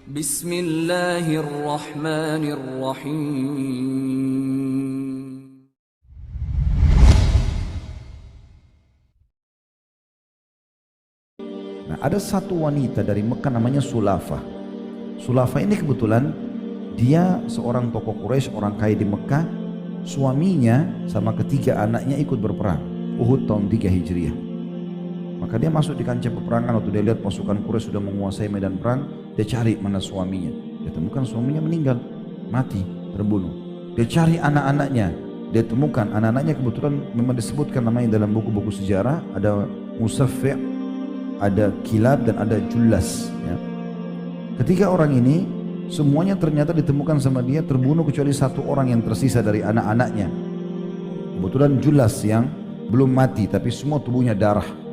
Bismillahirrahmanirrahim. Nah, ada satu wanita dari Mekah namanya Sulafah. Sulafah ini kebetulan dia seorang tokoh Quraisy, orang kaya di Mekah. Suaminya sama ketiga anaknya ikut berperang Uhud tahun 3 Hijriah. Maka dia masuk di kancah peperangan. Waktu dia lihat pasukan Quraisy sudah menguasai medan perang, dia cari mana suaminya. Dia temukan suaminya meninggal, mati, terbunuh. Dia cari anak-anaknya, dia temukan anak-anaknya kebetulan memang disebutkan namanya dalam buku-buku sejarah. Ada Musaffi', ada Kilab, dan ada Jullas ya. Ketiga orang ini semuanya ternyata ditemukan sama dia terbunuh kecuali satu orang yang tersisa dari anak-anaknya. Kebetulan Jullas yang belum mati tapi semua tubuhnya darah.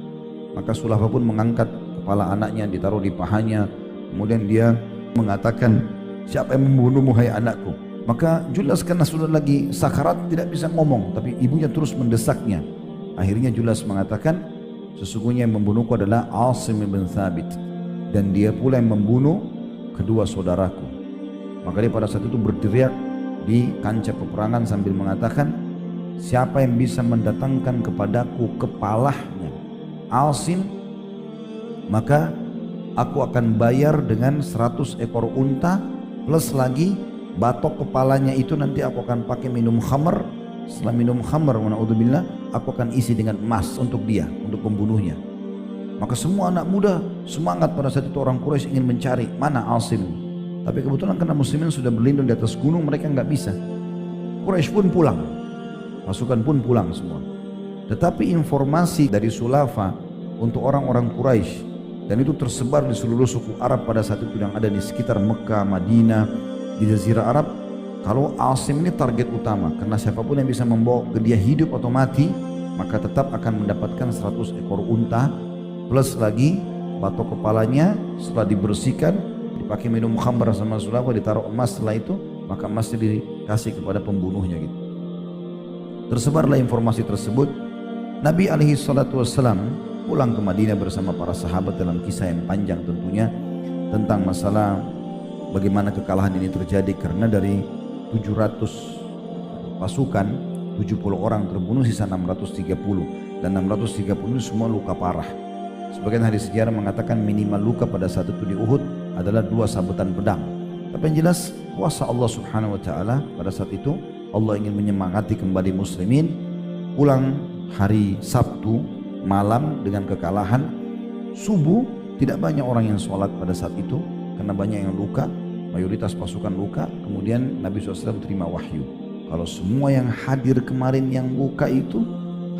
Maka Sulafah pun mengangkat kepala anaknya, ditaruh di pahanya. Kemudian dia mengatakan, siapa yang membunuhmu hai anakku? Maka Jullas karena sudah lagi sakarat tidak bisa ngomong, tapi ibunya terus mendesaknya. Akhirnya Jullas mengatakan, sesungguhnya yang membunuhku adalah Asim bin Thabit, dan dia pula yang membunuh kedua saudaraku. Maka dia pada saat itu berteriak di kancah peperangan sambil mengatakan, siapa yang bisa mendatangkan kepadaku kepalanya Asim, maka aku akan bayar dengan 100 ekor unta plus lagi batok kepalanya itu nanti aku akan pakai minum khamr. Setelah minum khamr, na'udzubillah, aku akan isi dengan emas untuk dia, untuk pembunuhnya. Maka semua anak muda semangat pada saat itu. Orang Quraisy ingin mencari mana Asim. Tapi kebetulan karena muslimin sudah berlindung di atas gunung, mereka nggak bisa. Quraisy pun pulang, pasukan pun pulang semua. Tetapi informasi dari Sulafah untuk orang-orang Quraisy, dan itu tersebar di seluruh suku Arab pada saat itu yang ada di sekitar Mekah, Madinah, di Jazirah Arab. Kalau Asim ini target utama, karena siapapun yang bisa membawa ke dia hidup atau mati, maka tetap akan mendapatkan 100 ekor unta plus lagi batok kepalanya. Setelah dibersihkan, dipakai minum khamr sama Sulafah, ditaruh emas. Setelah itu maka emasnya dikasih kepada pembunuhnya gitu. Tersebarlah informasi tersebut. Nabi alaihi salatu wassalam pulang ke Madinah bersama para sahabat dalam kisah yang panjang tentunya tentang masalah bagaimana kekalahan ini terjadi, karena dari 700 pasukan 70 orang terbunuh, sisa 630, dan 630 itu semua luka parah. Sebagian hadis sejarah mengatakan minimal luka pada saat itu di Uhud adalah 2 sabetan pedang. Tapi yang jelas kuasa Allah subhanahu wa ta'ala pada saat itu. Allah ingin menyemangati kembali muslimin. Pulang hari Sabtu malam dengan kekalahan. Subuh tidak banyak orang yang sholat pada saat itu karena banyak yang luka, mayoritas pasukan luka. Kemudian Nabi SAW terima wahyu, kalau semua yang hadir kemarin yang luka itu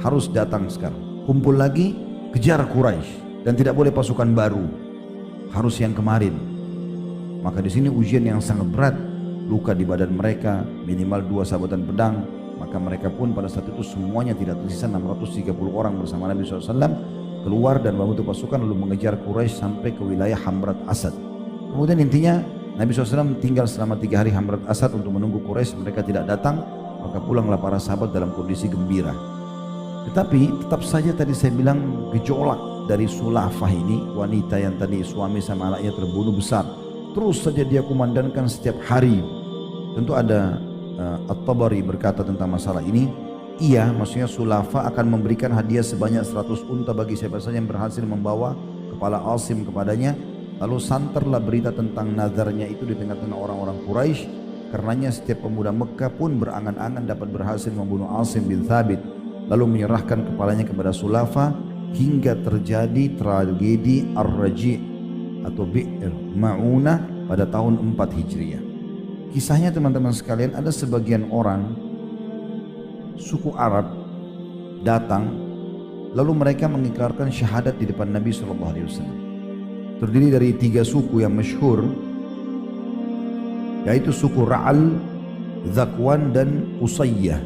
harus datang sekarang, kumpul lagi, kejar Quraisy, dan tidak boleh pasukan baru, harus yang kemarin. Maka di sini ujian yang sangat berat, luka di badan mereka minimal 2 sabetan pedang. Maka mereka pun pada saat itu semuanya tidak tersisa 630 orang bersama Nabi SAW keluar dan membentuk pasukan lalu mengejar Quraisy sampai ke wilayah Hamrat Asad. Kemudian intinya Nabi SAW tinggal selama 3 hari Hamrat Asad untuk menunggu Quraisy. Mereka tidak datang, maka pulanglah para sahabat dalam kondisi gembira. Tetapi tetap saja tadi saya bilang gejolak dari Sulafah ini, wanita yang tadi suami sama anaknya terbunuh besar. Terus saja dia kumandankan setiap hari. Tentu ada At-Tabari berkata tentang masalah ini, iya, maksudnya Sulafah akan memberikan hadiah sebanyak 100 unta bagi siapa saja yang berhasil membawa kepala Asim kepadanya. Lalu santerlah berita tentang nazarnya itu di tengah-tengah orang-orang Quraisy. Karenanya setiap pemuda Mekah pun berangan-angan dapat berhasil membunuh Asim bin Thabit, lalu menyerahkan kepalanya kepada Sulafah, hingga terjadi tragedi Ar-Raji' atau Bi'r Ma'unah pada tahun 4 Hijriah. Kisahnya teman-teman sekalian, ada sebagian orang suku Arab datang lalu mereka mengikrarkan syahadat di depan Nabi SAW. Terdiri dari 3 suku yang masyhur, yaitu suku Ra'al, Zakwan, dan Usayyah.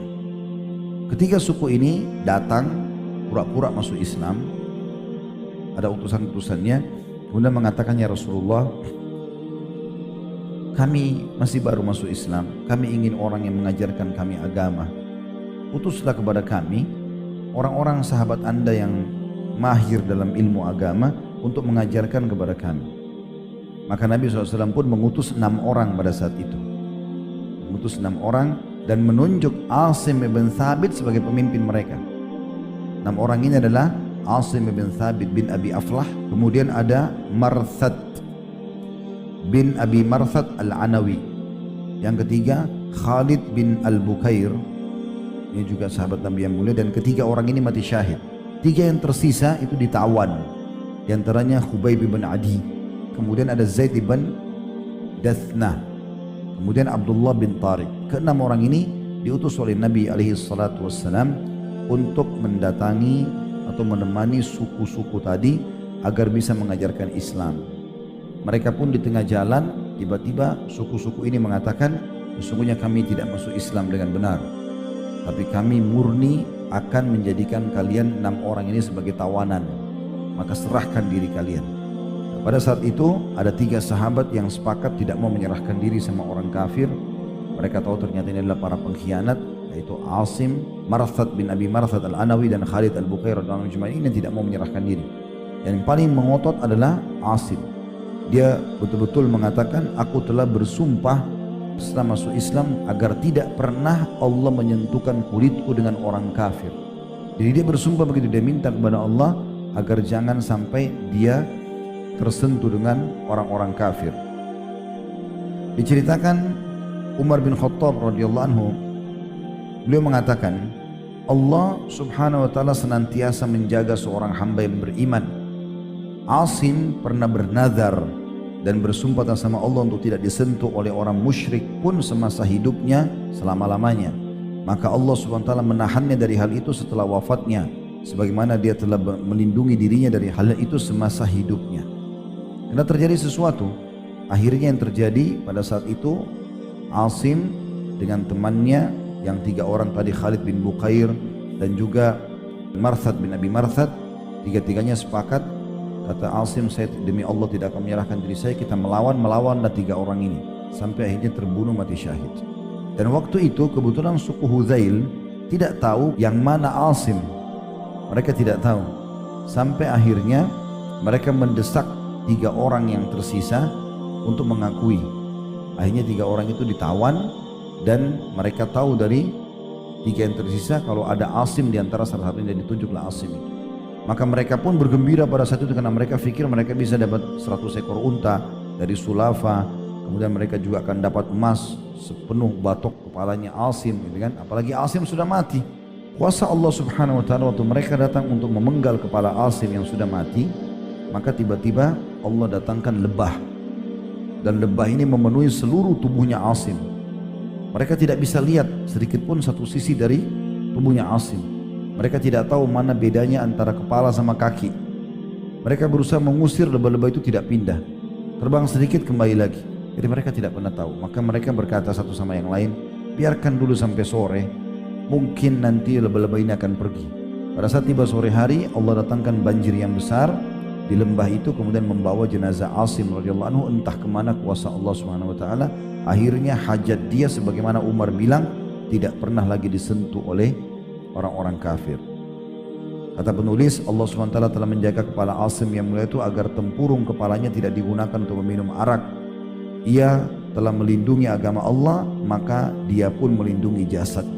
Ketiga suku ini datang pura-pura masuk Islam. Ada utusan-utusannya, kemudian mengatakan, ya Rasulullah, kami masih baru masuk Islam, kami ingin orang yang mengajarkan kami agama. Utuslah kepada kami orang-orang sahabat Anda yang mahir dalam ilmu agama untuk mengajarkan kepada kami. Maka Nabi SAW pun mengutus 6 orang pada saat itu. Mengutus 6 orang dan menunjuk Asim bin Thabit sebagai pemimpin mereka. 6 orang ini adalah Asim bin Thabit bin Abi Aflah, kemudian ada Marthad bin Abi Marthad al-Anawi, yang ketiga Khalid bin Al-Bukair, ini juga sahabat Nabi yang mulia, dan ketiga orang ini mati syahid. 3 yang tersisa itu ditawan, di antaranya Khubayb bin Adi, kemudian ada Zaid bin Dathna, kemudian Abdullah bin Tariq. Ke-6 orang ini diutus oleh Nabi SAW untuk mendatangi atau menemani suku-suku tadi agar bisa mengajarkan Islam. Mereka pun di tengah jalan tiba-tiba suku-suku ini mengatakan, sesungguhnya kami tidak masuk Islam dengan benar, tapi kami murni akan menjadikan kalian 6 orang ini sebagai tawanan, maka serahkan diri kalian. Pada saat itu ada 3 sahabat yang sepakat tidak mau menyerahkan diri sama orang kafir. Mereka tahu ternyata ini adalah para pengkhianat, yaitu Asim, Marthad bin Abi Marthad al-Anawi dan Khalid al-Bukair radhiyallahu anhum, ini tidak mau menyerahkan diri. Yang paling mengotot adalah Asim. Dia betul-betul mengatakan, aku telah bersumpah setelah masuk Islam agar tidak pernah Allah menyentuhkan kulitku dengan orang kafir. Jadi dia bersumpah begitu, dia minta kepada Allah agar jangan sampai dia tersentuh dengan orang-orang kafir. Diceritakan Umar bin Khattab radhiyallahu anhu, beliau mengatakan, Allah subhanahu wa ta'ala senantiasa menjaga seorang hamba yang beriman. Asim pernah bernazar dan bersumpah atas nama Allah untuk tidak disentuh oleh orang musyrik pun semasa hidupnya selama-lamanya. Maka Allah subhanahu wa ta'ala menahannya dari hal itu setelah wafatnya, sebagaimana dia telah melindungi dirinya dari hal itu semasa hidupnya. Karena terjadi sesuatu, akhirnya yang terjadi pada saat itu, Asim dengan temannya yang 3 orang tadi, Khalid bin Bukair dan juga Marthad bin Abi Marthad, 3-tiganya sepakat. Kata Asim, saya demi Allah tidak akan menyerahkan diri saya, kita melawanlah 3 orang ini sampai akhirnya terbunuh mati syahid. Dan waktu itu kebetulan suku Hudzail tidak tahu yang mana Asim, mereka tidak tahu, sampai akhirnya mereka mendesak 3 orang yang tersisa untuk mengakui. Akhirnya 3 orang itu ditawan dan mereka tahu dari 3 yang tersisa kalau ada Asim di antara salah satunya, dan ditunjuklah Asim itu. Maka mereka pun bergembira pada saat itu karena mereka pikir mereka bisa dapat 100 ekor unta dari Sulafa, kemudian mereka juga akan dapat emas sepenuh batok kepalanya Asim, gitu kan? Apalagi Asim sudah mati. Kuasa Allah subhanahu wa ta'ala waktu mereka datang untuk memenggal kepala Asim yang sudah mati, maka tiba-tiba Allah datangkan lebah, dan lebah ini memenuhi seluruh tubuhnya Asim. Mereka tidak bisa lihat sedikit pun satu sisi dari tubuhnya Asim. Mereka tidak tahu mana bedanya antara kepala sama kaki. Mereka berusaha mengusir lebah-lebah itu, tidak pindah, terbang sedikit kembali lagi. Jadi mereka tidak pernah tahu. Maka mereka berkata satu sama yang lain, biarkan dulu sampai sore, mungkin nanti lebah-lebah ini akan pergi. Pada saat tiba sore hari, Allah datangkan banjir yang besar di lembah itu, kemudian membawa jenazah Asim radhiyallahu anhu entah kemana kuasa Allah subhanahu wa ta'ala. Akhirnya hajat dia sebagaimana Umar bilang tidak pernah lagi disentuh oleh orang-orang kafir. Kata penulis, Allah SWT telah menjaga kepala Asim yang mulia itu agar tempurung kepalanya tidak digunakan untuk meminum arak. Ia telah melindungi agama Allah, maka dia pun melindungi jasadnya.